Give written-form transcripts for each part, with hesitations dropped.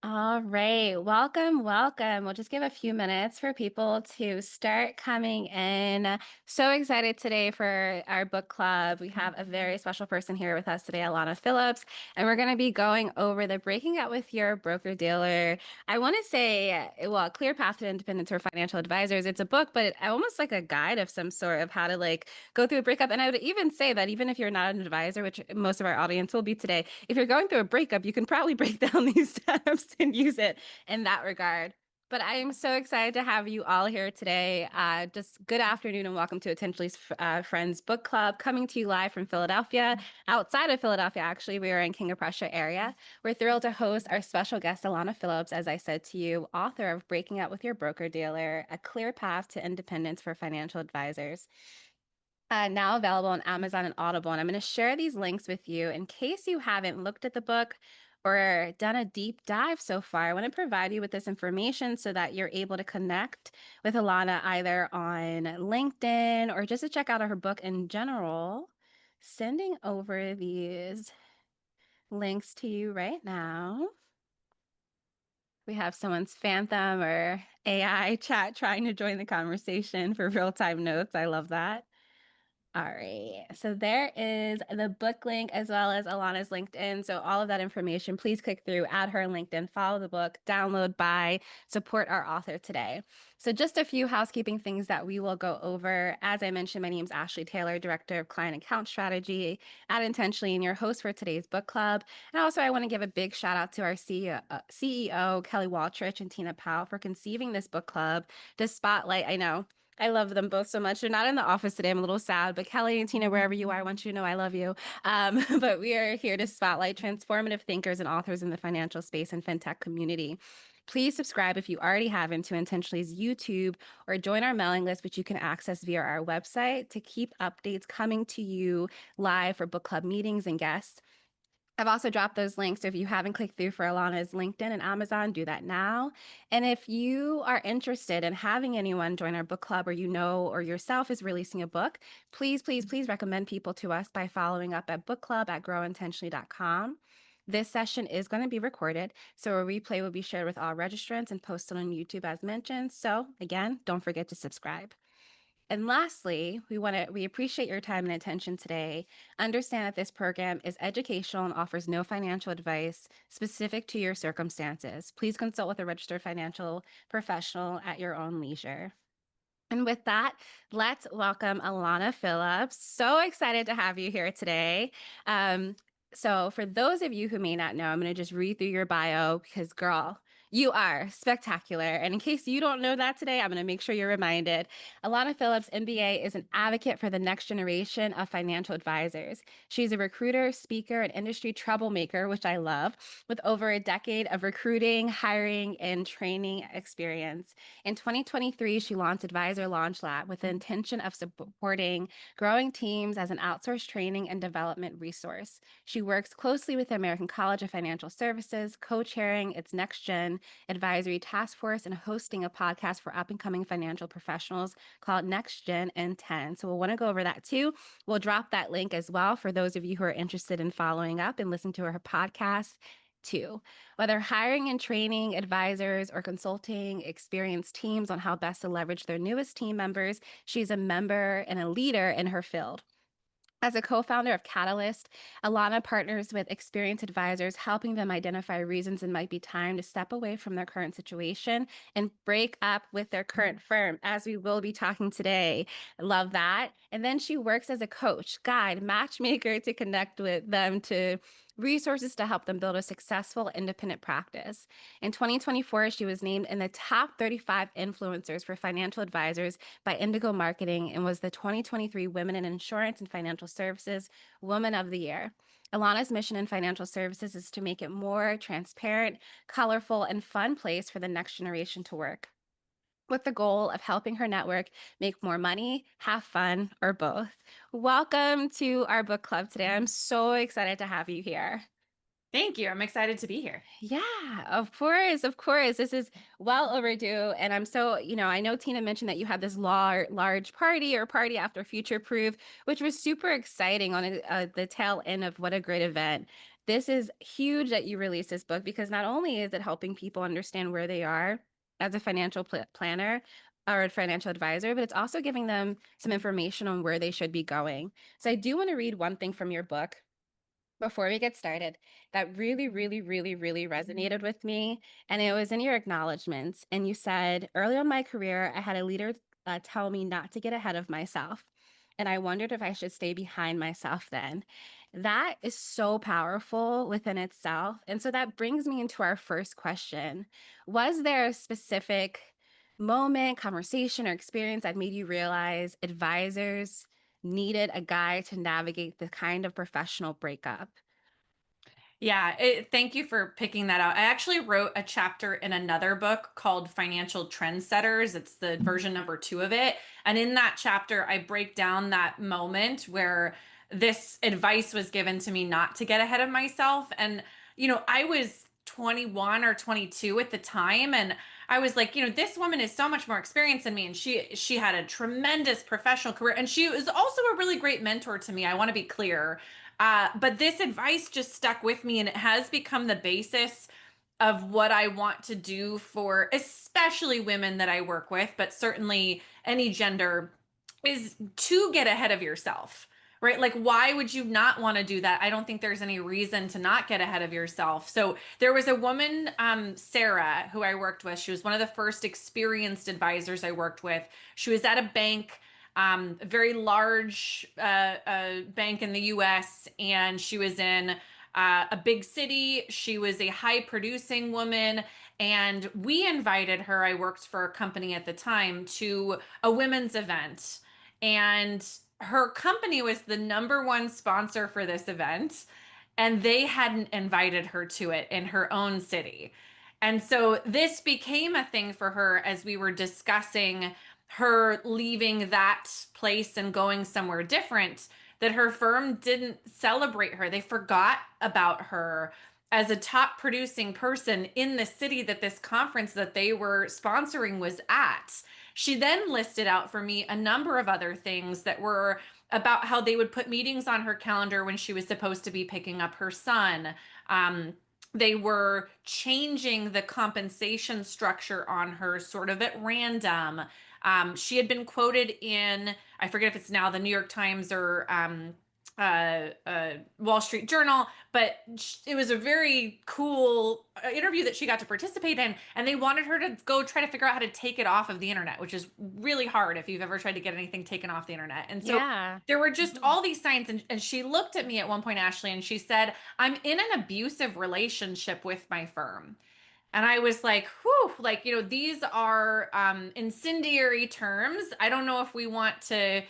All right. Welcome, welcome. We'll just give a few minutes for people to start coming in. So excited today for our book club. We have a very special person here with us today, Alanah Phillips, and we're going to be going over the Breaking Out with Your Broker Dealer. I want to say, well, Clear Path to Independence for Financial Advisors. It's a book, but almost like a guide of some sort of how to go through a breakup. And I would even say that even if you're not an advisor, which most of our audience will be today, if you're going through a breakup, you can probably break down these steps and use it in that regard. But I am so excited to have you all here today. Just good afternoon and welcome to Intentionally Friends Book Club, coming to you live from Philadelphia. Outside of Philadelphia, actually, we are in King of Prussia area. We're thrilled to host our special guest, Alanah Phillips, as I said to you, author of Breaking Out with Your Broker Dealer, A Clear Path to Independence for Financial Advisors. Now available on Amazon and Audible. And I'm going to share these links with you in case you haven't looked at the book or done a deep dive so far. I want to provide you with this information so that you're able to connect with Alanah either on LinkedIn or just to check out her book in general. Sending over these links to you right now. We have someone's Phantom or AI chat trying to join the conversation for real-time notes. I love that. All right. So there is the book link as well as Alanah's LinkedIn. So all of that information, please click through, add her LinkedIn, follow the book, download, buy, support our author today. So just a few housekeeping things that we will go over. As I mentioned, my name is Ashley Taylor, Director of Client Account Strategy at Intentionally and your host for today's book club. And also I want to give a big shout out to our CEO Kelly Waltrich and Tina Powell for conceiving this book club to spotlight, I know, I love them both so much. They're not in the office today. I'm a little sad, but Kelly and Tina, wherever you are, I want you to know I love you. But we are here to spotlight transformative thinkers and authors in the financial space and fintech community. Please subscribe if you already haven't to Intentionally's YouTube or join our mailing list, which you can access via our website to keep updates coming to you live for book club meetings and guests. I've also dropped those links. So if you haven't clicked through for Alanah's LinkedIn and Amazon, do that now. And if you are interested in having anyone join our book club or you know or yourself is releasing a book, please, please, please recommend people to us by following up at bookclub@growintentionally.com. This session is going to be recorded, so a replay will be shared with all registrants and posted on YouTube as mentioned. So again, don't forget to subscribe. And lastly, we appreciate your time and attention today. Understand that this program is educational and offers no financial advice specific to your circumstances. Please consult with a registered financial professional at your own leisure. And with that, let's welcome Alanah Phillips. So excited to have you here today. So for those of you who may not know, I'm going to just read through your bio because, girl, you are spectacular. And in case you don't know that today, I'm going to make sure you're reminded. Alanah Phillips, MBA, is an advocate for the next generation of financial advisors. She's a recruiter, speaker, and industry troublemaker, which I love, with over a decade of recruiting, hiring, and training experience. In 2023, she launched Advisor Launch Lab with the intention of supporting growing teams as an outsourced training and development resource. She works closely with the American College of Financial Services, co-chairing its Next Gen Advisory Task Force and hosting a podcast for up-and-coming financial professionals called Next Gen in 10. So we'll want to go over that too. We'll drop that link as well for those of you who are interested in following up and listening to her podcast too. Whether hiring and training advisors or consulting experienced teams on how best to leverage their newest team members, she's a member and a leader in her field. As a co-founder of Catalyst, Alanah partners with experienced advisors, helping them identify reasons it might be time to step away from their current situation and break up with their current firm, as we will be talking today. I love that. And then she works as a coach, guide, matchmaker to connect with them to resources to help them build a successful independent practice. In 2024, she was named in the top 35 influencers for financial advisors by Indigo Marketing and was the 2023 Women in Insurance and Financial Services Woman of the Year. Alanah's mission in financial services is to make it more transparent, colorful, and fun place for the next generation to work, with the goal of helping her network make more money, have fun, or both. Welcome to our book club today. I'm so excited to have you here. Thank you. I'm excited to be here. Yeah, of course, of course. This is well overdue. And I'm so, I know Tina mentioned that you had this large party or party after Future Proof, which was super exciting on the tail end of what a great event. This is huge that you released this book because not only is it helping people understand where they are as a financial planner or a financial advisor, but it's also giving them some information on where they should be going. So I do want to read one thing from your book before we get started that really, really, really, really resonated with me. And it was in your acknowledgments. And you said, early in my career, I had a leader tell me not to get ahead of myself. And I wondered if I should stay behind myself then. That is so powerful within itself. And so that brings me into our first question. Was there a specific moment, conversation, or experience that made you realize advisors needed a guide to navigate the kind of professional breakup? Yeah, thank you for picking that out. I actually wrote a chapter in another book called Financial Trendsetters. It's the version number 2 of it. And in that chapter, I break down that moment where this advice was given to me not to get ahead of myself. And, I was 21 or 22 at the time. And I was like, this woman is so much more experienced than me. And she had a tremendous professional career. And she was also a really great mentor to me. I want to be clear. But this advice just stuck with me, and it has become the basis of what I want to do for especially women that I work with, but certainly any gender, is to get ahead of yourself. Right? Like, why would you not want to do that? I don't think there's any reason to not get ahead of yourself. So, there was a woman, Sarah, who I worked with. She was one of the first experienced advisors I worked with. She was at a bank, a very large bank in the US, and she was in a big city. She was a high producing woman, and we invited her. I worked for a company at the time to a women's event, and her company was the number one sponsor for this event, and they hadn't invited her to it in her own city. And so this became a thing for her as we were discussing her leaving that place and going somewhere different, that her firm didn't celebrate her. They forgot about her as a top producing person in the city that this conference that they were sponsoring was at. She then listed out for me a number of other things that were about how they would put meetings on her calendar when she was supposed to be picking up her son. Um, they were changing the compensation structure on her sort of at random. She had been quoted in, I forget if it's now the New York Times or Wall Street Journal, but it was a very cool interview that she got to participate in. And they wanted her to go try to figure out how to take it off of the internet, which is really hard if you've ever tried to get anything taken off the internet. And so Yeah. there were just all these signs. And she looked at me at one point, Ashley, and she said, I'm in an abusive relationship with my firm. And I was like, whew, like, these are incendiary terms. I don't know if we want to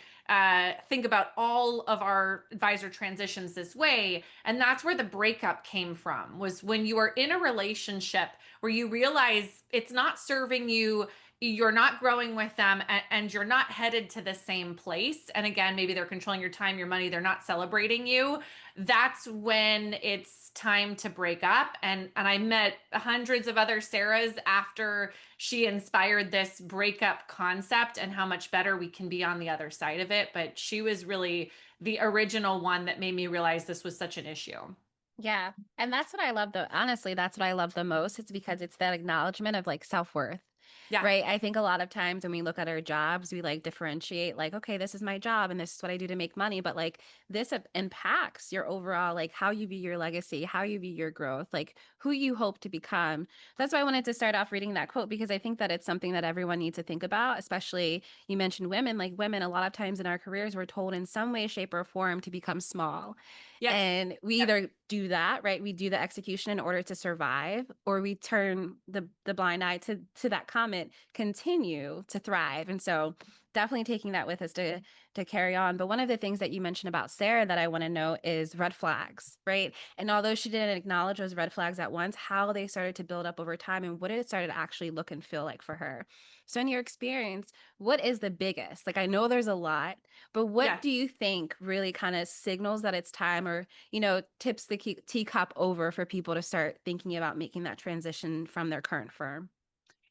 think about all of our advisor transitions this way. And that's where the breakup came from, was when you are in a relationship where you realize it's not serving you, you're not growing with them, and you're not headed to the same place. And again, maybe they're controlling your time, your money, they're not celebrating you. That's when it's time to break up. And I met hundreds of other Sarahs after she inspired this breakup concept and how much better we can be on the other side of it. But she was really the original one that made me realize this was such an issue. Yeah. And that's what I love the honestly, that's what I love the most. It's because it's that acknowledgement of like self-worth. Yeah. Right? I think a lot of times when we look at our jobs, we like differentiate like, okay, this is my job and this is what I do to make money, but like this impacts your overall like how you view your legacy, how you view your growth, like who you hope to become. That's why I wanted to start off reading that quote because I think that it's something that everyone needs to think about, especially you mentioned women, like women a lot of times in our careers we're told in some way shape or form to become small. Yes. And we Yep. either do that, right? We do the execution in order to survive, or we turn the blind eye to that comment, continue to thrive. And so definitely taking that with us to carry on. But one of the things that you mentioned about Sarah that I want to know is red flags, right? And although she didn't acknowledge those red flags at once, how they started to build up over time and what it started to actually look and feel like for her. So in your experience, what is the biggest? Like I know there's a lot, but what Yeah. do you think really kind of signals that it's time or, tips the teacup over for people to start thinking about making that transition from their current firm?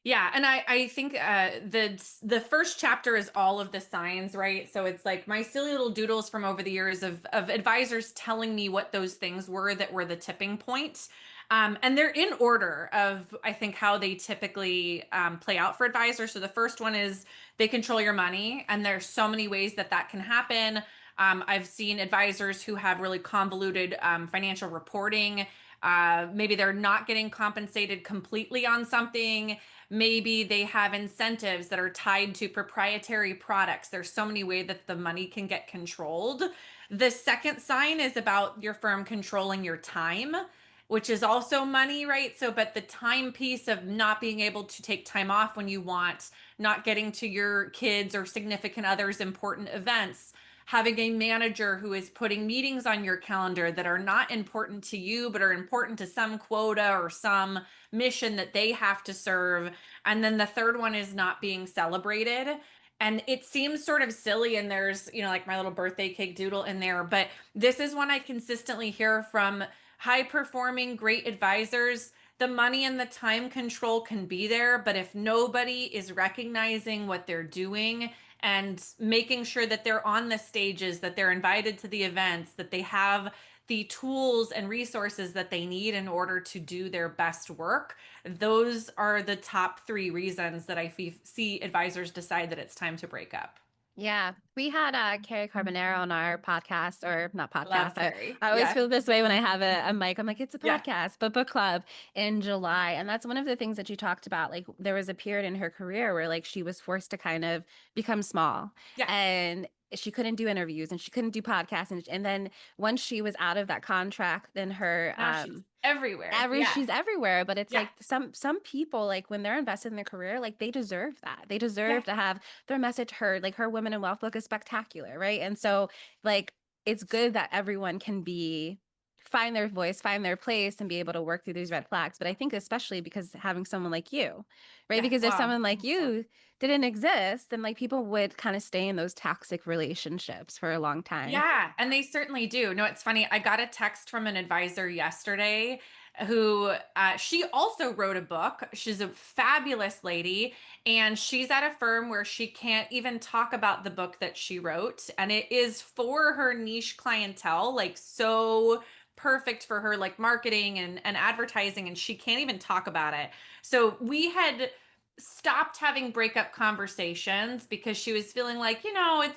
Yeah, and I think the first chapter is all of the signs, right? So it's like my silly little doodles from over the years of advisors telling me what those things were that were the tipping point. And they're in order of I think how they typically play out for advisors. So the first one is they control your money, and there's so many ways that that can happen. I've seen advisors who have really convoluted financial reporting. Maybe they're not getting compensated completely on something. Maybe they have incentives that are tied to proprietary products. There's so many ways that the money can get controlled. The second sign is about your firm controlling your time, which is also money, right? So, but the time piece of not being able to take time off when you want, not getting to your kids or significant others' important events, having a manager who is putting meetings on your calendar that are not important to you, but are important to some quota or some mission that they have to serve. And then the third one is not being celebrated. And it seems sort of silly, and there's, like my little birthday cake doodle in there, but this is one I consistently hear from high performing, great advisors. The money and the time control can be there, but if nobody is recognizing what they're doing and making sure that they're on the stages, that they're invited to the events, that they have the tools and resources that they need in order to do their best work, those are the top three reasons that see advisors decide that it's time to break up. Yeah, we had Carrie Carbonaro on our podcast, or not podcast. Love I, Carrie. I always Yeah. feel this way when I have a mic. I'm like, it's a Yeah. podcast, but book club in July. And that's one of the things that you talked about. Like, there was a period in her career where, like, she was forced to kind of become small Yeah. and she couldn't do interviews and she couldn't do podcasts. And then once she was out of that contract, then her, Now she's everywhere. Yeah. she's everywhere, but it's Yeah. like some people, like when they're invested in their career, like they deserve that. They Yeah. deserve to have their message heard. Like her Women in Wealth book is spectacular, right? And so like it's good that everyone can be find their voice, find their place and be able to work through these red flags. But I think especially because having someone like you, right? Yeah. Because if Wow. someone like you didn't exist, then like people would kind of stay in those toxic relationships for a long time. Yeah, and they certainly do. No, it's funny. I got a text from an advisor yesterday who she also wrote a book. She's a fabulous lady, and she's at a firm where she can't even talk about the book that she wrote, and it is for her niche clientele, like so perfect for her, like marketing and advertising, and she can't even talk about it. So we had stopped having breakup conversations because she was feeling like,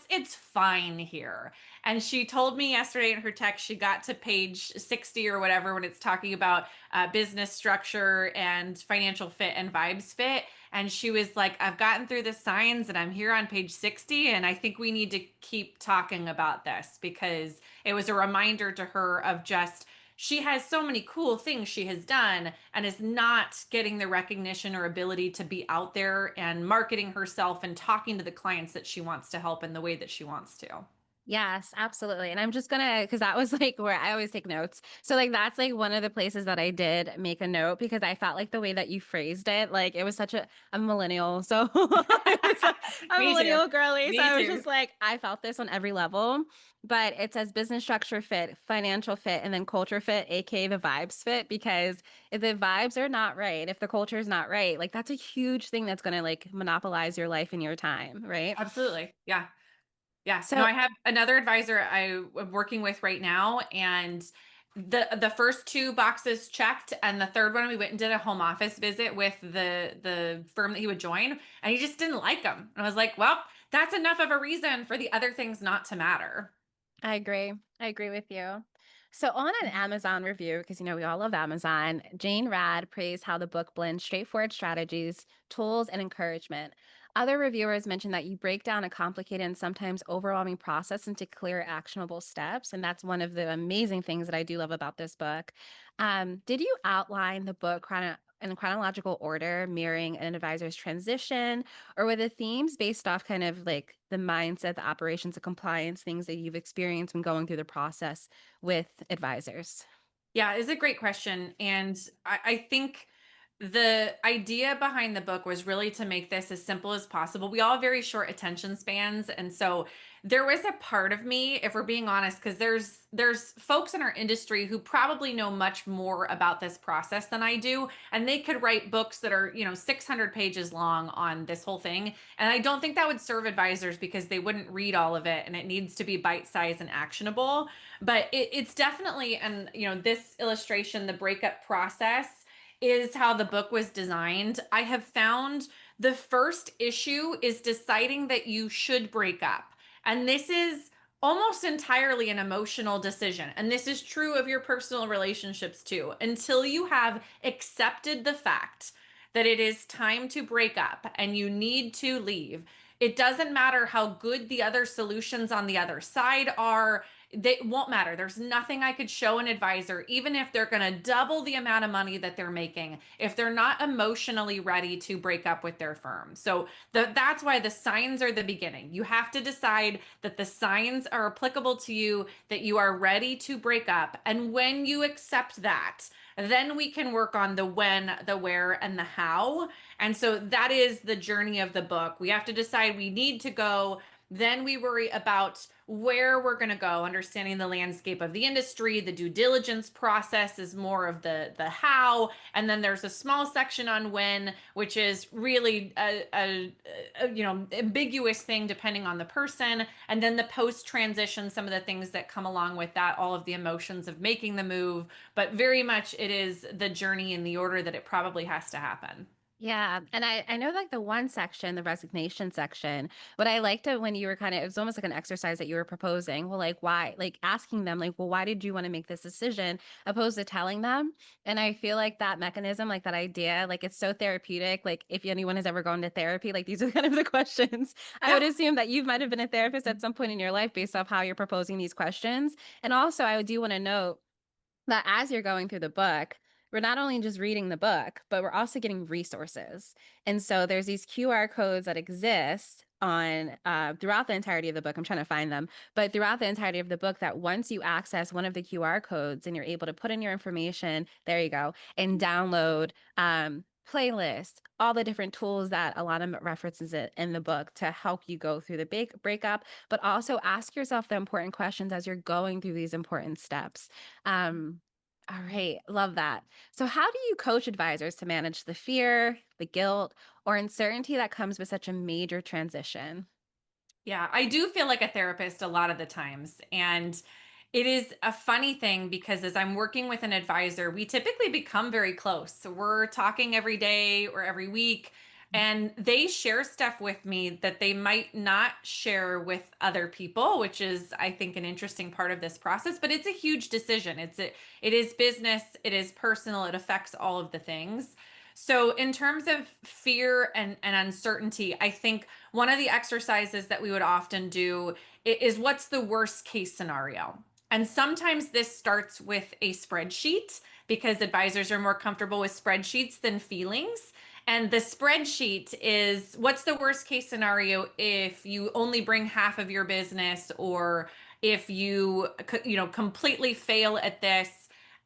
it's fine here. And she told me yesterday in her text, she got to page 60 or whatever when it's talking about business structure and financial fit and vibes fit. And she was like, I've gotten through the signs and I'm here on page 60. And I think we need to keep talking about this because it was a reminder to her of just, she has so many cool things she has done and is not getting the recognition or ability to be out there and marketing herself and talking to the clients that she wants to help in the way that she wants to. Yes, absolutely. And I'm just gonna, because that was like where I always take notes. So like that's like one of the places that I did make a note because I felt like the way that you phrased it, like it was such a I'm a millennial. So I was a Me too. millennial girly. So Me I was too. just like, I felt this on every level. But it says business structure fit, financial fit, and then culture fit, aka the vibes fit, because if the vibes are not right, if the culture is not right, like that's a huge thing that's gonna like monopolize your life and your time, right? Absolutely. Yeah. Yeah. No, So I have another advisor I'm working with right now, and the first two boxes checked, and the third one we went and did a home office visit with the firm that he would join, and he just didn't like them. And I was like, well, that's enough of a reason for the other things not to matter. I agree. I agree with you. So, on an Amazon review, because we all love Amazon, Jane Rad praised how the book blends straightforward strategies, tools, and encouragement. Other reviewers mentioned that you break down a complicated and sometimes overwhelming process into clear, actionable steps. And that's one of the amazing things that I do love about this book. Did you outline the book in chronological order, mirroring an advisor's transition, or were the themes based off kind of like the mindset, the operations, the compliance, things that you've experienced when going through the process with advisors? Yeah, it's a great question. And I think the idea behind the book was really to make this as simple as possible. We all have very short attention spans. And so there was a part of me, if we're being honest, because there's folks in our industry who probably know much more about this process than I do. And they could write books that are, 600 pages long on this whole thing. And I don't think that would serve advisors because they wouldn't read all of it and it needs to be bite-sized and actionable. But it's definitely, and this illustration, the breakup process is how the book was designed. I have found the first issue is deciding that you should break up. And this is almost entirely an emotional decision. And this is true of your personal relationships too. Until you have accepted the fact that it is time to break up and you need to leave, it doesn't matter how good the other solutions on the other side are. They won't matter. There's nothing I could show an advisor, even if they're going to double the amount of money that they're making, if they're not emotionally ready to break up with their firm. So that's why the signs are the beginning. You have to decide that the signs are applicable to you, that you are ready to break up. And when you accept that, then we can work on the when, the where, and the how. And so that is the journey of the book. We have to decide we need to go. Then we worry about where we're going to go, understanding the landscape of the industry. The due diligence process is more of the how, and then there's a small section on when, which is really a ambiguous thing depending on the person. And then the post transition, some of the things that come along with that, all of the emotions of making the move, but very much it is the journey in the order that it probably has to happen. Yeah, and I know like the one section, the resignation section, but I liked it when you were kind of, it was almost like an exercise that you were proposing. Well, like why, like asking them like, well, why did you want to make this decision opposed to telling them? And I feel like that mechanism, like that idea, like it's so therapeutic. Like if anyone has ever gone to therapy, like these are kind of the questions. I Yeah. would assume that you might have been a therapist at some point in your life based off how you're proposing these questions. And also I do want to note that as you're going through the book, we're not only just reading the book, but we're also getting resources. And so there's these QR codes that exist on throughout the entirety of the book. I'm trying to find them, but throughout the entirety of the book, that once you access one of the QR codes and you're able to put in your information, there you go, and download playlists, all the different tools that Alana references it in the book to help you go through the breakup, but also ask yourself the important questions as you're going through these important steps. um, all right, love that. So, how do you coach advisors to manage the fear, the guilt, or uncertainty that comes with such a major transition? Yeah, I do feel like a therapist a lot of the times. And it is a funny thing because as I'm working with an advisor, we typically become very close. So we're talking every day or every week, and they share stuff with me that they might not share with other people, which is, I think, an interesting part of this process. But it's a huge decision. It is business, it is personal, it affects all of the things. So, in terms of fear and uncertainty, I think one of the exercises that we would often do is what's the worst case scenario? And sometimes this starts with a spreadsheet because advisors are more comfortable with spreadsheets than feelings. And the spreadsheet is what's the worst case scenario if you only bring half of your business, or if you completely fail at this.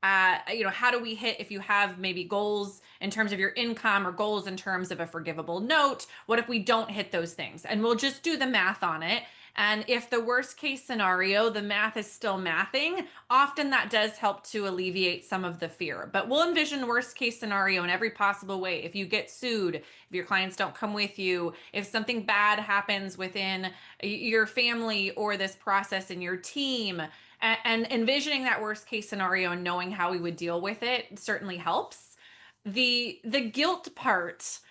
How do we hit if you have maybe goals in terms of your income or goals in terms of a forgivable note? What if we don't hit those things? And we'll just do the math on it. And if the worst case scenario, the math is still mathing, often that does help to alleviate some of the fear. But we'll envision worst case scenario in every possible way. If you get sued, if your clients don't come with you, if something bad happens within your family or this process in your team, and envisioning that worst case scenario and knowing how we would deal with it certainly helps. The guilt part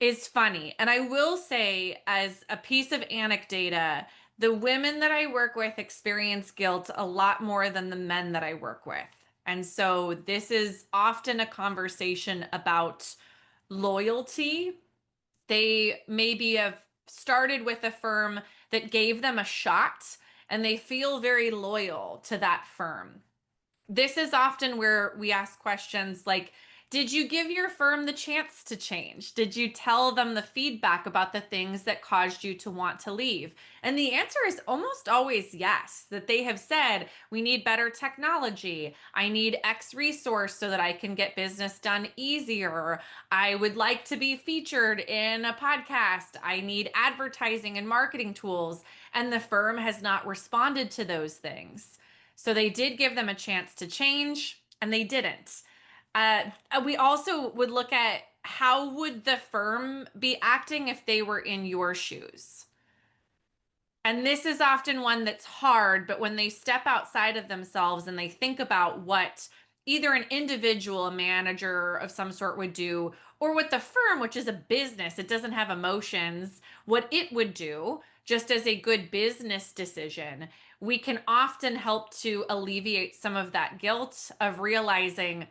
is funny. And I will say, as a piece of anecdata, the women that I work with experience guilt a lot more than the men that I work with. And so this is often a conversation about loyalty. They maybe have started with a firm that gave them a shot and they feel very loyal to that firm. This is often where we ask questions like, Did you give your firm the chance to change? Did you tell them the feedback about the things that caused you to want to leave? And the answer is almost always yes, that they have said, we need better technology. I need X resource so that I can get business done easier. I would like to be featured in a podcast. I need advertising and marketing tools. And the firm has not responded to those things. So they did give them a chance to change, and they didn't. We also would look at how would the firm be acting if they were in your shoes. And this is often one that's hard, but when they step outside of themselves and they think about what either an individual, a manager of some sort would do, or what the firm, which is a business, it doesn't have emotions, what it would do, just as a good business decision, we can often help to alleviate some of that guilt of realizing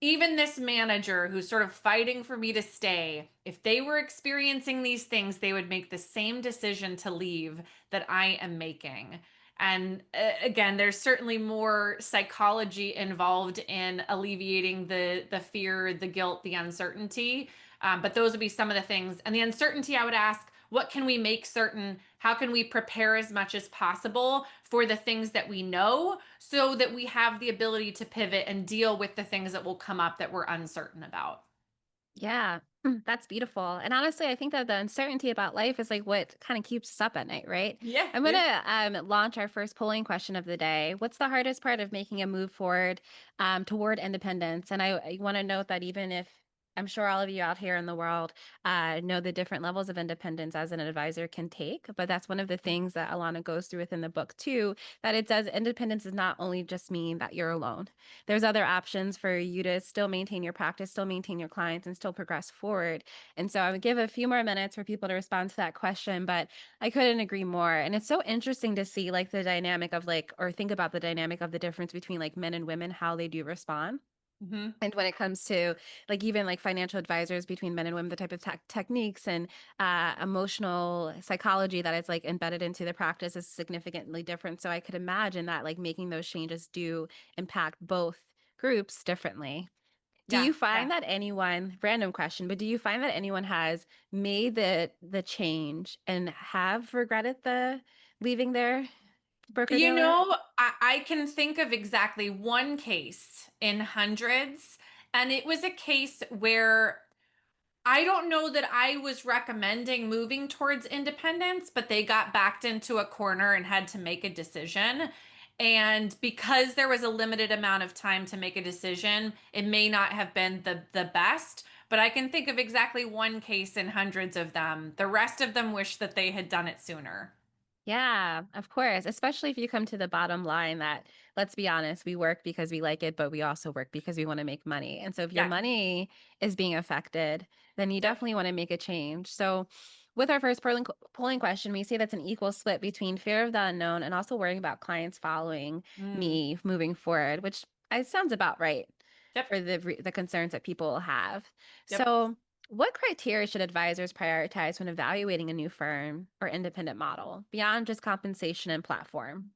even this manager who's sort of fighting for me to stay, if they were experiencing these things, they would make the same decision to leave that I am making. And again, there's certainly more psychology involved in alleviating the fear, the guilt, the uncertainty. But those would be some of the things. And the uncertainty, I would ask, what can we make certain? How can we prepare as much as possible for the things that we know so that we have the ability to pivot and deal with the things that will come up that we're uncertain about? Yeah, that's beautiful. And honestly, I think that the uncertainty about life is like what kind of keeps us up at night, right? Yeah, I'm yeah. gonna launch our first polling question of the day. What's the hardest part of making a move forward toward independence? And I want to note that even if I'm sure all of you out here in the world know the different levels of independence as an advisor can take, but that's one of the things that Alana goes through within the book too. That it says independence does not only just mean that you're alone. There's other options for you to still maintain your practice, still maintain your clients, and still progress forward. And so I would give a few more minutes for people to respond to that question, but I couldn't agree more. And it's so interesting to see like the dynamic of like, or think about the dynamic of the difference between like men and women, how they do respond. Hmm. And when it comes to like even like financial advisors between men and women, the type of techniques and emotional psychology that is like embedded into the practice is significantly different. So I could imagine that like making those changes do impact both groups differently. Do Yeah, you find yeah. that anyone, random question, but do you find that anyone has made the change and have regretted the leaving their broker You dealer? know, I can think of exactly one case in hundreds, and it was a case where I don't know that I was recommending moving towards independence, but they got backed into a corner and had to make a decision. And because there was a limited amount of time to make a decision, it may not have been the best, but I can think of exactly one case in hundreds of them. The rest of them wish that they had done it sooner. Yeah, of course. Especially if you come to the bottom line that, let's be honest, we work because we like it, but we also work because we want to make money. And so if your Yeah. money is being affected, then you Yep. definitely want to make a change. So with our first polling question, we see that's an equal split between fear of the unknown and also worrying about clients following Mm. me moving forward, which sounds about right Yep. for the concerns that people have. Yep. So what criteria should advisors prioritize when evaluating a new firm or independent model beyond just compensation and platform?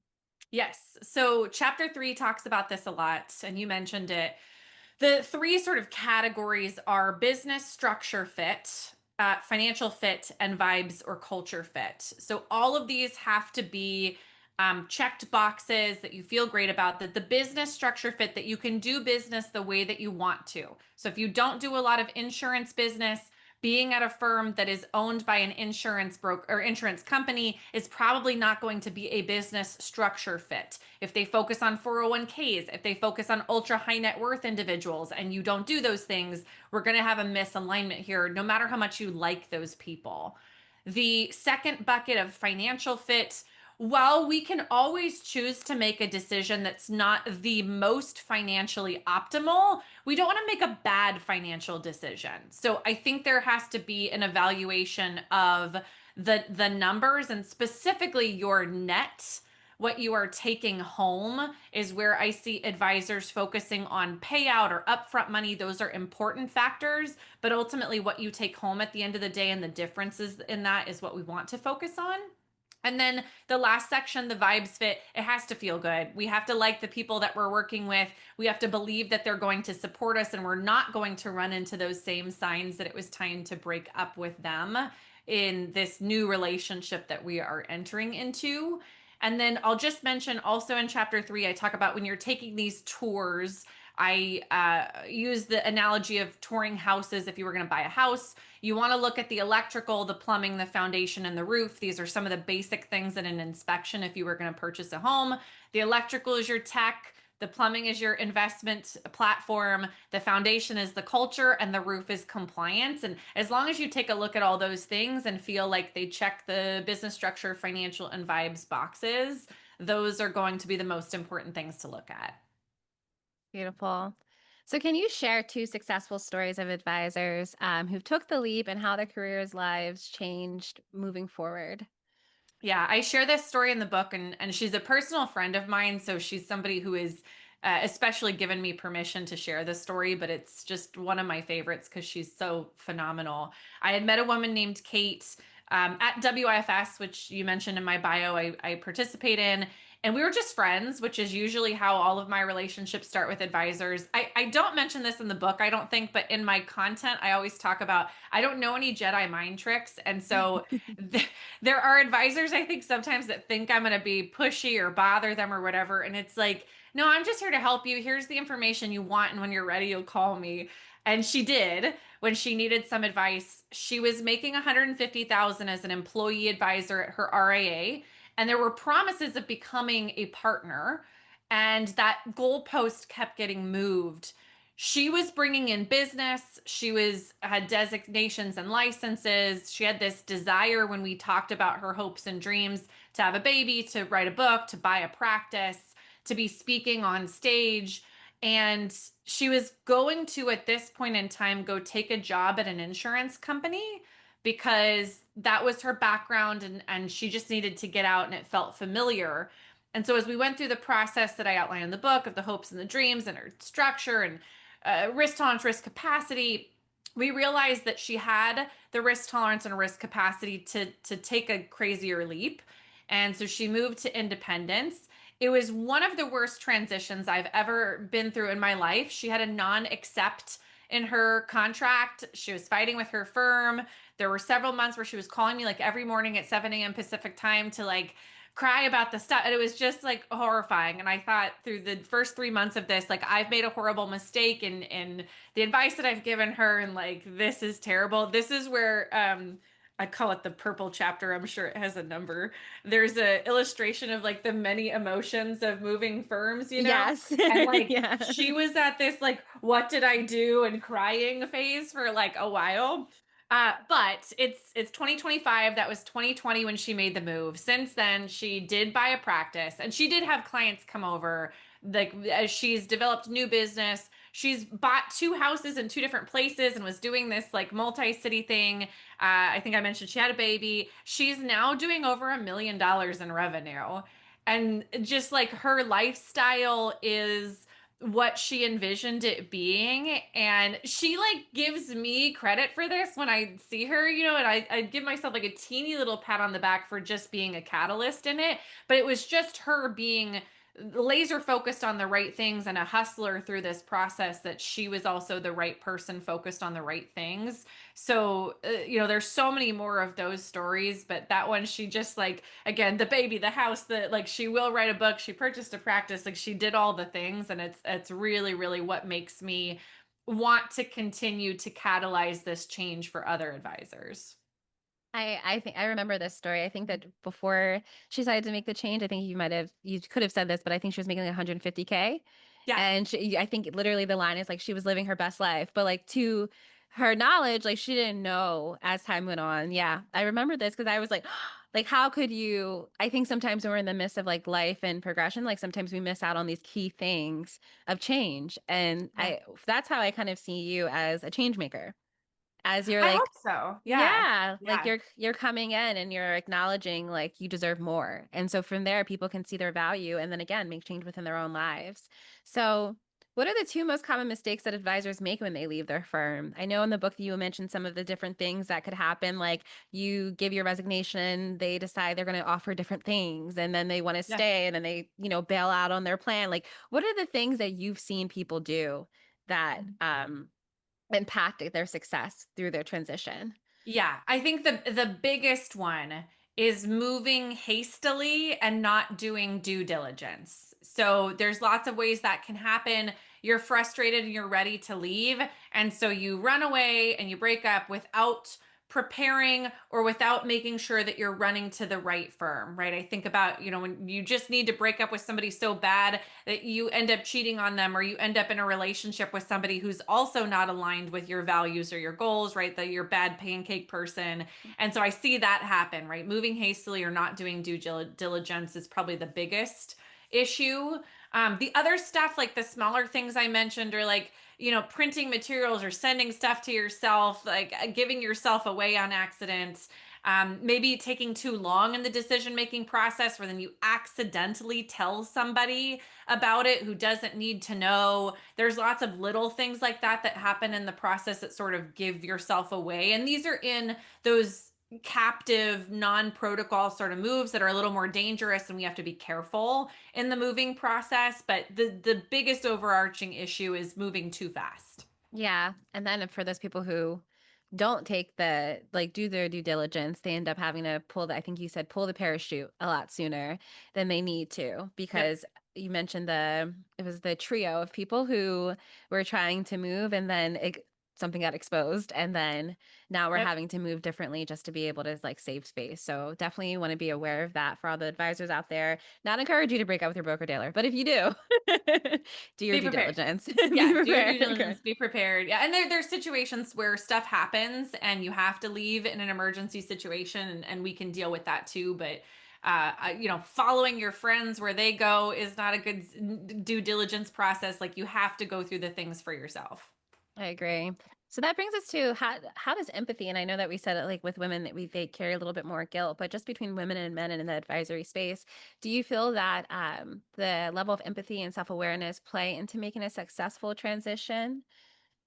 Yes. So chapter 3 talks about this a lot, and you mentioned it. The three sort of categories are business structure fit, financial fit, and vibes or culture fit. So all of these have to be checked boxes that you feel great about, that the business structure fit, that you can do business the way that you want to. So if you don't do a lot of insurance business, being at a firm that is owned by an insurance broker or insurance company is probably not going to be a business structure fit. If they focus on 401ks, if they focus on ultra high net worth individuals and you don't do those things, we're going to have a misalignment here, no matter how much you like those people. The second bucket of financial fit, while we can always choose to make a decision that's not the most financially optimal, we don't want to make a bad financial decision. So I think there has to be an evaluation of the numbers and specifically your net, what you are taking home is where I see advisors focusing on payout or upfront money. Those are important factors, but ultimately what you take home at the end of the day and the differences in that is what we want to focus on. And then the last section, the vibes fit, it has to feel good. We have to like the people that we're working with. We have to believe that they're going to support us and we're not going to run into those same signs that it was time to break up with them in this new relationship that we are entering into. And then I'll just mention also in chapter 3, I talk about when you're taking these tours. I use the analogy of touring houses. If you were going to buy a house, you want to look at the electrical, the plumbing, the foundation, and the roof. These are some of the basic things in an inspection if you were going to purchase a home. The electrical is your tech. The plumbing is your investment platform. The foundation is the culture, and the roof is compliance. And as long as you take a look at all those things and feel like they check the business structure, financial, and vibes boxes, those are going to be the most important things to look at. Beautiful. So, can you share two successful stories of advisors who took the leap and how their careers' lives changed moving forward? Yeah, I share this story in the book, and she's a personal friend of mine, so she's somebody who is especially given me permission to share this story, but it's just one of my favorites because she's so phenomenal. I had met a woman named Kate at WIFS, which you mentioned in my bio, I participate in. And we were just friends, which is usually how all of my relationships start with advisors. I don't mention this in the book, I don't think, but in my content, I always talk about I don't know any Jedi mind tricks. And so there are advisors, I think, sometimes that think I'm going to be pushy or bother them or whatever. And it's like, no, I'm just here to help you. Here's the information you want. And when you're ready, you'll call me. And she did when she needed some advice. She was making 150,000 as an employee advisor at her RIA. And there were promises of becoming a partner. And that goalpost kept getting moved. She was bringing in business. She was had designations and licenses. She had this desire when we talked about her hopes and dreams to have a baby, to write a book, to buy a practice, to be speaking on stage. And she was going to, at this point in time, go take a job at an insurance company because that was her background and she just needed to get out and it felt familiar. And so as we went through the process that I outlined in the book of the hopes and the dreams and her structure and risk tolerance, risk capacity, we realized that she had the risk tolerance and risk capacity to take a crazier leap. And so she moved to independence. It was one of the worst transitions I've ever been through in my life. She had a non-accept in her contract. She was fighting with her firm. There were several months where she was calling me like every morning at 7 a.m. Pacific time to like cry about the stuff. And it was just like horrifying. And I thought through the first 3 months of this, like I've made a horrible mistake in the advice that I've given her. And like, this is terrible. This is where, I call it the purple chapter. I'm sure it has a number. There's a illustration of like the many emotions of moving firms, you know? Yes. And like Yeah. she was at this like, what did I do and crying phase for like a while. But it's 2025. That was 2020 when she made the move. Since then, she did buy a practice and she did have clients come over. Like as she's developed new business, she's bought two houses in two different places and was doing this like multi-city thing. I think I mentioned she had a baby. She's now doing over $1 million in revenue. And just like her lifestyle is what she envisioned it being. And she like gives me credit for this when I see her, you know, and I give myself like a teeny little pat on the back for just being a catalyst in it. But it was just her being laser focused on the right things and a hustler through this process that she was also the right person focused on the right things. So, you know, there's so many more of those stories, but that one, she just like, again, the baby, the house, that like she will write a book, she purchased a practice, like she did all the things. And it's really, really what makes me want to continue to catalyze this change for other advisors. I think I remember this story. I think that before she decided to make the change, I think you could have said this, but I think she was making like 150K. Yeah. And I think literally the line is like she was living her best life, but like to her knowledge, like she didn't know as time went on. Yeah, I remember this because I was like, how could you? I think sometimes when we're in the midst of like life and progression, like sometimes we miss out on these key things of change. And Yeah. that's how I kind of see you as a change maker, as you're I like, hope so. Yeah. yeah, like Yeah. you're coming in and you're acknowledging like you deserve more. And so from there people can see their value and then again make change within their own lives. So What are the two most common mistakes that advisors make when they leave their firm? I know in the book that you mentioned some of the different things that could happen, like you give your resignation, they decide they're going to offer different things, and then they want to Yeah. stay, and then they, bail out on their plan. Like, what are the things that you've seen people do that impacted their success through their transition? Yeah, I think the biggest one is moving hastily and not doing due diligence. So there's lots of ways that can happen. You're frustrated and you're ready to leave, and so you run away and you break up without preparing or without making sure that you're running to the right firm, right? I think about, when you just need to break up with somebody so bad that you end up cheating on them, or you end up in a relationship with somebody who's also not aligned with your values or your goals, right? That you're bad pancake person. And so I see that happen, right? Moving hastily or not doing due diligence is probably the biggest issue. The other stuff, like the smaller things I mentioned, or like, printing materials or sending stuff to yourself, like giving yourself away on accident. Maybe taking too long in the decision making process, where then you accidentally tell somebody about it who doesn't need to know. There's lots of little things like that that happen in the process that sort of give yourself away. And these are in those captive non-protocol sort of moves that are a little more dangerous, and we have to be careful in the moving process. But the biggest overarching issue is moving too fast. Yeah. And then for those people who don't take do their due diligence, they end up having to I think you said pull the parachute a lot sooner than they need to, Yep. because you mentioned it was the trio of people who were trying to move, and then something got exposed, and then now we're Yep. having to move differently just to be able to like save space. So definitely want to be aware of that for all the advisors out there. Not encourage you to break up with your broker dealer, but if you do, do your Be due prepared. diligence. Be Yeah, do your due prepared. Okay. diligence, be prepared. Yeah, and there's situations where stuff happens and you have to leave in an emergency situation, and we can deal with that too. But following your friends where they go is not a good due diligence process. Like, you have to go through the things for yourself. I agree. So that brings us to how does empathy, and I know that we said it like with women that they carry a little bit more guilt, but just between women and men and in the advisory space, do you feel that the level of empathy and self-awareness play into making a successful transition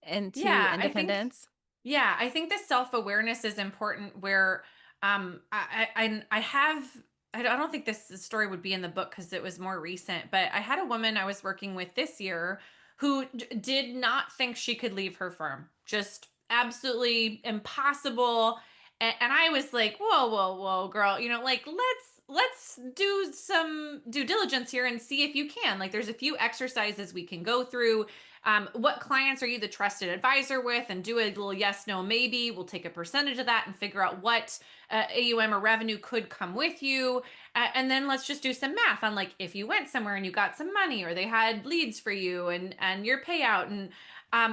into Yeah, I think independence? Yeah, I think the self-awareness is important, where I have I don't think this story would be in the book because it was more recent, but I had a woman I was working with this year who did not think she could leave her firm. Just absolutely impossible. And I was like, "Whoa, whoa, whoa, girl, like, let's do some due diligence here and see if you can." Like, there's a few exercises we can go through. What clients are you the trusted advisor with, and do a little yes, no, maybe. We'll take a percentage of that and figure out what AUM or revenue could come with you. And then let's just do some math on, like, if you went somewhere and you got some money, or they had leads for you, and your payout. And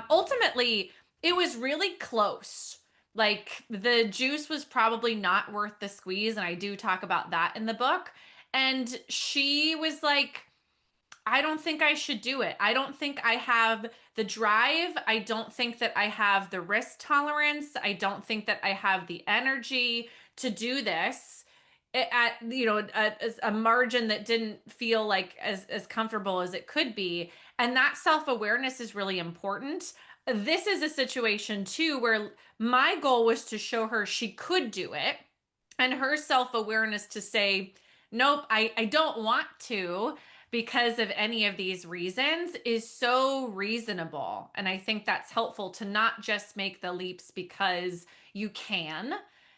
ultimately, it was really close. Like, the juice was probably not worth the squeeze. And I do talk about that in the book. And she was like, I don't think I should do it. I don't think I have the drive. I don't think that I have the risk tolerance. I don't think that I have the energy to do this at a margin that didn't feel like as comfortable as it could be. And that self-awareness is really important. This is a situation too where my goal was to show her she could do it, and her self-awareness to say, nope, I don't want to because of any of these reasons, is so reasonable. And I think that's helpful, to not just make the leaps because you can.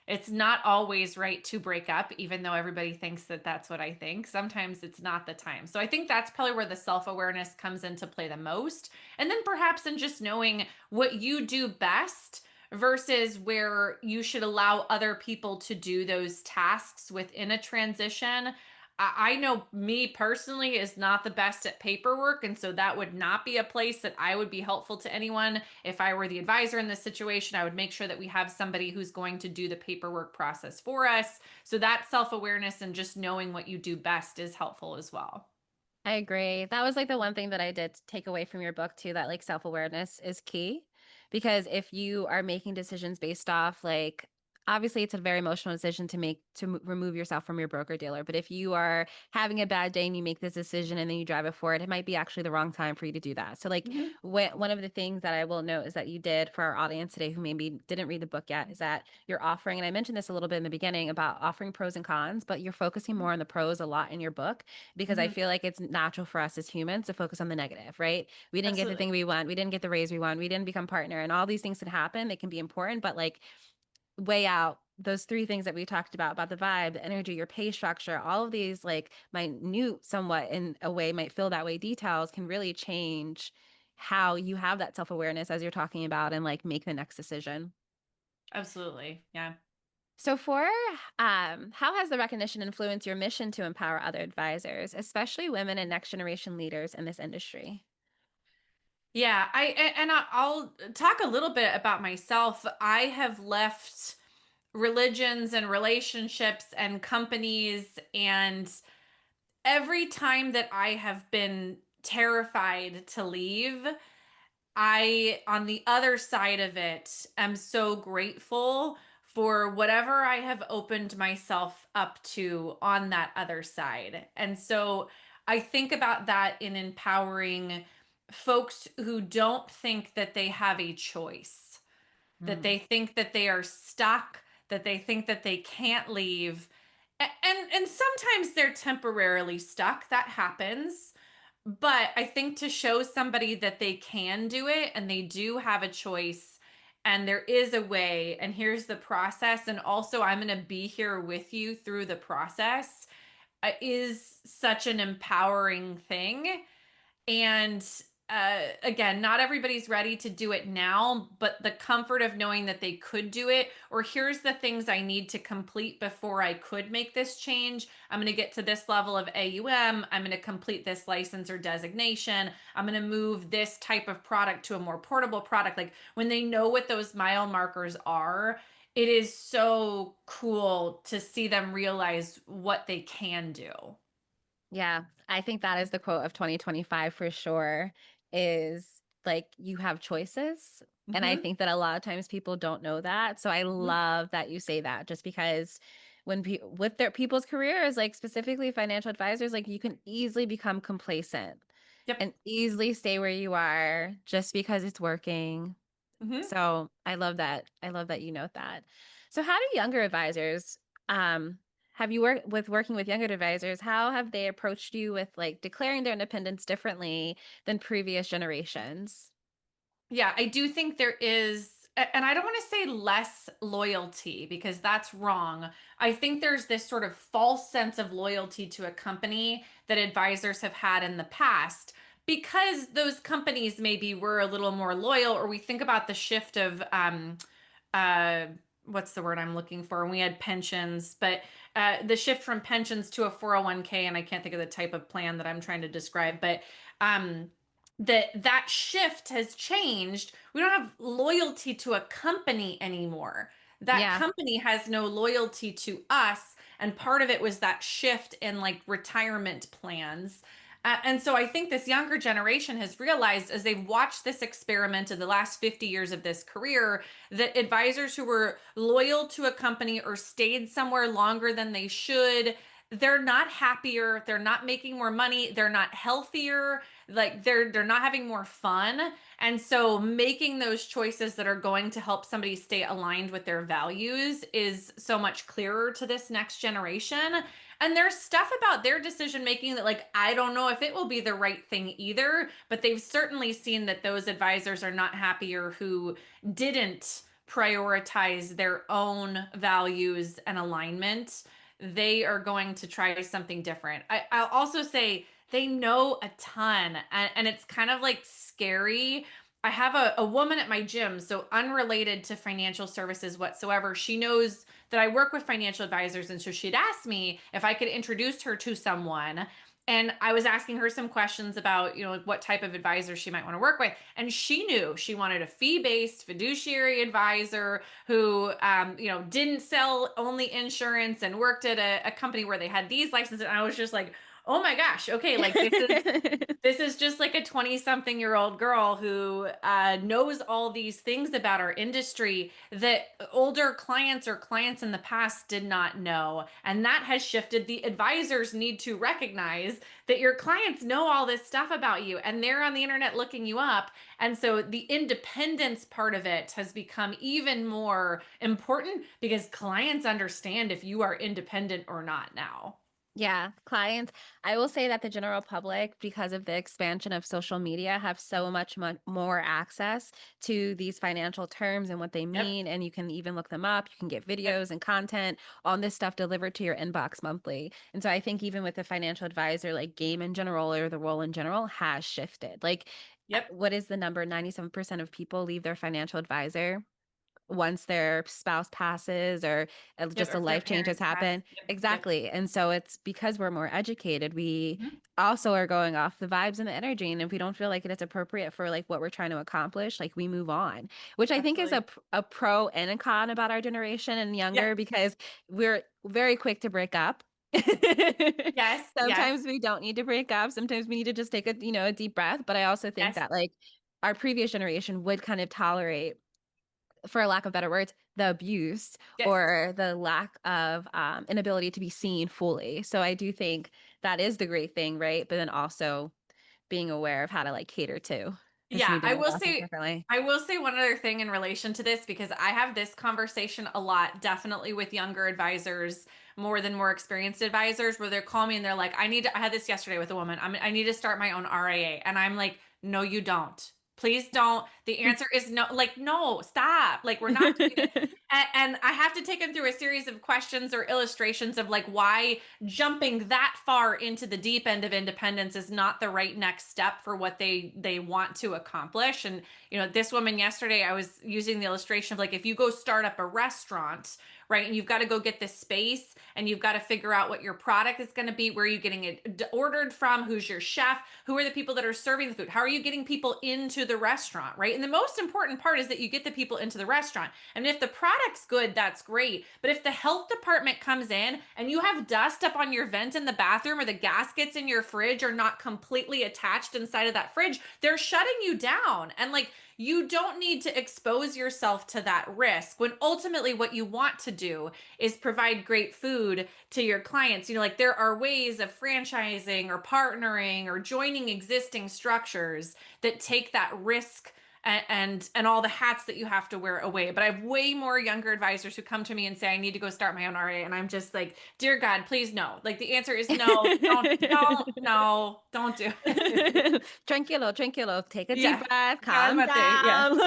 It's not always right to break up, even though everybody thinks that that's what I think. Sometimes it's not the time. So I think that's probably where the self awareness comes into play the most. And then perhaps in just knowing what you do best versus where you should allow other people to do those tasks within a transition. I know me personally is not the best at paperwork. And so that would not be a place that I would be helpful to anyone. If I were the advisor in this situation, I would make sure that we have somebody who's going to do the paperwork process for us. So that self awareness and just knowing what you do best is helpful as well. I agree. That was like the one thing that I did take away from your book too, that like self-awareness is key. Because if you are making decisions based off like obviously it's a very emotional decision to make to remove yourself from your broker dealer. But if you are having a bad day and you make this decision and then you drive it forward, it might be actually the wrong time for you to do that. So, like, Mhm. one of the things that I will note is that you did for our audience today who maybe didn't read the book yet is that you're offering, and I mentioned this a little bit in the beginning about offering pros and cons, but you're focusing more on the pros a lot in your book because I Mhm. feel like it's natural for us as humans to focus on the negative, right? We didn't get the thing Absolutely. we want, we didn't get the raise we want, we didn't become partner, and all these things can happen. They can be important, but like weigh out those three things that we talked about the vibe, the energy, your pay structure, all of these like minute somewhat in a way might feel that way details can really change how you have that self-awareness as you're talking about and like make the next decision. Absolutely. Yeah. So for how has the recognition influenced your mission to empower other advisors, especially women and next generation leaders in this industry? Yeah, I'll talk a little bit about myself. I have left religions and relationships and companies, and every time that I have been terrified to leave, I, on the other side of it, am so grateful for whatever I have opened myself up to on that other side. And so I think about that in empowering folks who don't think that they have a choice, that Mm. they think that they are stuck, that they think that they can't leave. And sometimes they're temporarily stuck. That happens. But I think to show somebody that they can do it and they do have a choice and there is a way and here's the process and also I'm going to be here with you through the process is such an empowering thing. And again, not everybody's ready to do it now, but the comfort of knowing that they could do it, or here's the things I need to complete before I could make this change. I'm going to get to this level of AUM. I'm going to complete this license or designation. I'm going to move this type of product to a more portable product. Like when they know what those mile markers are, it is so cool to see them realize what they can do. Yeah, I think that is the quote of 2025 for sure is like you have choices. And I Hmm. think that a lot of times people don't know that. So I love that you say that just because when with their people's careers, like specifically financial advisors, like you can easily become complacent Yep. and easily stay where you are just because it's working. Hmm. So I love that. I love that you note that. So how do younger advisors, um, have you worked with working with younger advisors? How have they approached you with like declaring their independence differently than previous generations? Yeah, I do think there is, and I don't want to say less loyalty because that's wrong. I think there's this sort of false sense of loyalty to a company that advisors have had in the past because those companies maybe were a little more loyal, or we think about the shift of, uh, what's the word I'm looking for? We had pensions, but the shift from pensions to a 401k, and I can't think of the type of plan that I'm trying to describe, but um, that shift has changed. We don't have loyalty to a company anymore. That Yeah. company has no loyalty to us, and part of it was that shift in like retirement plans. And so I think this younger generation has realized as they've watched this experiment in the last 50 years of this career that advisors who were loyal to a company or stayed somewhere longer than they should, they're not happier, they're not making more money, they're not healthier, like they're not having more fun. And so making those choices that are going to help somebody stay aligned with their values is so much clearer to this next generation. And there's stuff about their decision making that like I don't know if it will be the right thing either, but they've certainly seen that those advisors are not happier who didn't prioritize their own values and alignment. They are going to try something different. I'll also say they know a ton, and it's kind of like scary. I have a woman at my gym, so unrelated to financial services whatsoever. She knows that I work with financial advisors, and so she'd asked me if I could introduce her to someone. And I was asking her some questions about, like what type of advisor she might want to work with. And she knew she wanted a fee-based fiduciary advisor who, didn't sell only insurance and worked at a company where they had these licenses. And I was just like, Oh my gosh. Okay, like this is just like a 20 something year old girl who knows all these things about our industry that older clients or clients in the past did not know. And that has shifted. The advisors need to recognize that your clients know all this stuff about you and they're on the internet looking you up. And so the independence part of it has become even more important because clients understand if you are independent or not now. Yeah, clients. I will say that the general public, because of the expansion of social media, have so much more access to these financial terms and what they Yep. mean. And you can even look them up. You can get Yep. videos and content on this stuff delivered to your inbox monthly. And so I think even with the financial advisor, like game in general or the role in general has shifted. Like, Yep. what is the number? 97% of people leave their financial advisor once their spouse passes or Yep. just Or a if their life change has parents pass. happened. Yep. Yep. Exactly. And so it's because we're more educated, we Mhm. also are going off the vibes and the energy. And if we don't feel like it's appropriate for like what we're trying to accomplish, like we move on, which I think is Absolutely. a pro and a con about our generation and Yeah. younger because we're very quick to break up. Yes. Yes. Sometimes we don't need to break up. Sometimes we need to just take a, a deep breath. But I also think Yes. that like our previous generation would kind of tolerate, for lack of better words, the abuse Yes. or the lack of inability to be seen fully. So I do think that is the great thing, right? But then also being aware of how to like cater to and Yeah, smoothing it out differently. I will say one other thing in relation to this because I have this conversation a lot, definitely with younger advisors more than more experienced advisors, where they're calling me and they're like, I had this yesterday with a woman. I need to start my own RIA. And I'm like, no, you don't. Please don't. The answer is no, like, no, stop. Like, we're not doing this. And I have to take them through a series of questions or illustrations of like why jumping that far into the deep end of independence is not the right next step for what they want to accomplish. And this woman yesterday, I was using the illustration of like if you go start up a restaurant, right, and you've got to go get this space and you've got to figure out what your product is going to be, where are you getting it ordered from, who's your chef, who are the people that are serving the food, how are you getting people into the restaurant, right? And the most important part is that you get the people into the restaurant. And if the product's good, that's great. But if the health department comes in and you have dust up on your vent in the bathroom or the gaskets in your fridge are not completely attached inside of that fridge, they're shutting you down. And like, you don't need to expose yourself to that risk when ultimately what you want to do is provide great food to your clients. Like there are ways of franchising or partnering or joining existing structures that take that risk and all the hats that you have to wear away. But I have way more younger advisors who come to me and say, I need to go start my own RA. And I'm just like, dear God, please no. Like the answer is no, don't do it. Tranquilo, tranquilo. Take a deep Yeah. breath, calm Cálmate. Yeah. down.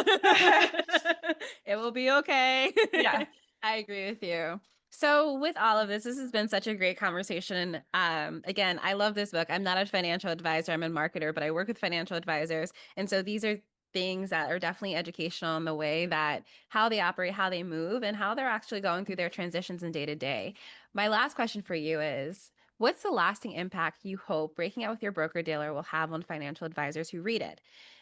It will be okay. Yeah. I agree with you. So, with all of this, this has been such a great conversation. Again, I love this book. I'm not a financial advisor, I'm a marketer, but I work with financial advisors. And so these are things that are definitely educational in the way that how they operate, how they move, and how they're actually going through their transitions in day to day. My last question for you is, what's the lasting impact you hope breaking out with your broker dealer will have on financial advisors who read it?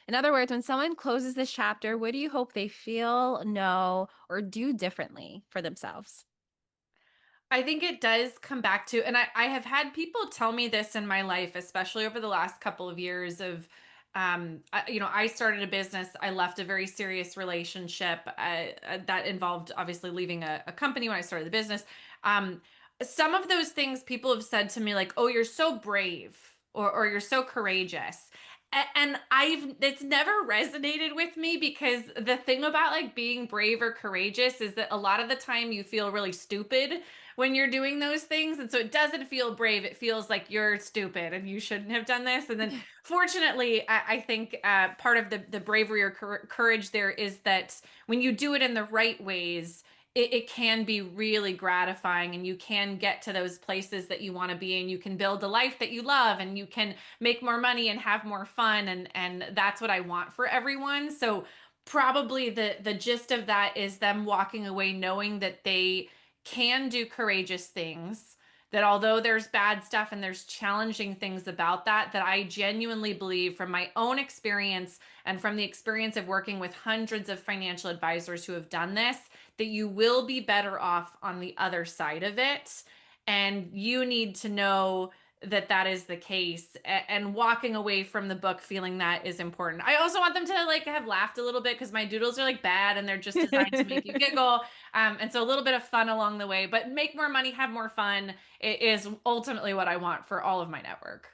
In other words, when someone closes this chapter, what do you hope they feel, know, or do differently for themselves? I think it does come back to, and I have had people tell me this in my life, especially over the last couple of years of, I started a business. I left a very serious relationship that involved obviously leaving a company when I started the business. Some of those things people have said to me like, oh, you're so brave or you're so courageous. And it's never resonated with me because the thing about like being brave or courageous is that a lot of the time you feel really stupid when you're doing those things. And so it doesn't feel brave. It feels like you're stupid and you shouldn't have done this. And then fortunately, I think part of the bravery or courage there is that when you do it in the right ways, it can be really gratifying and you can get to those places that you want to be and you can build a life that you love and you can make more money and have more fun and that's what I want for everyone. So probably the gist of that is them walking away knowing that they can do courageous things, that although there's bad stuff and there's challenging things about that I genuinely believe from my own experience and from the experience of working with hundreds of financial advisors who have done this, that you will be better off on the other side of it. And you need to know that is the case, and walking away from the book feeling that is important. I also want them to like have laughed a little bit because my doodles are like bad and they're just designed to make you giggle. And so a little bit of fun along the way, but make more money, have more fun is ultimately what I want for all of my network.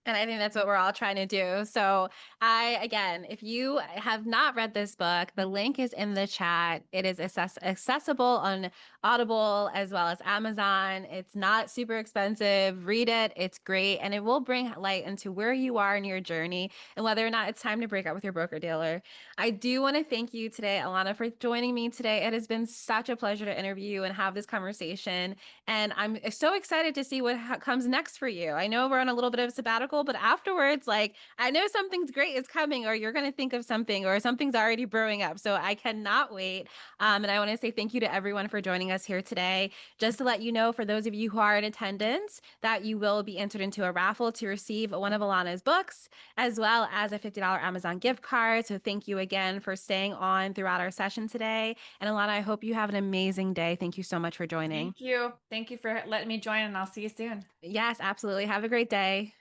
And I think that's what we're all trying to do. So, again, if you have not read this book, the link is in the chat. It is accessible on Audible as well as Amazon. It's not super expensive. Read it, it's great. And it will bring light into where you are in your journey and whether or not it's time to break up with your broker dealer. I do want to thank you today, Alanah, for joining me today. It has been such a pleasure to interview you and have this conversation. And I'm so excited to see what comes next for you. I know we're on a little bit of a sabbatical, but afterwards, like, I know something's great is coming, or you're going to think of something, or something's already brewing up. So I cannot wait. And I want to say thank you to everyone for joining us here today. Just to let you know, for those of you who are in attendance, that you will be entered into a raffle to receive one of Alanah's books, as well as a $50 Amazon gift card. So thank you again for staying on throughout our session today. And Alanah, I hope you have an amazing day. Thank you so much for joining. Thank you. Thank you for letting me join, and I'll see you soon. Yes, absolutely. Have a great day.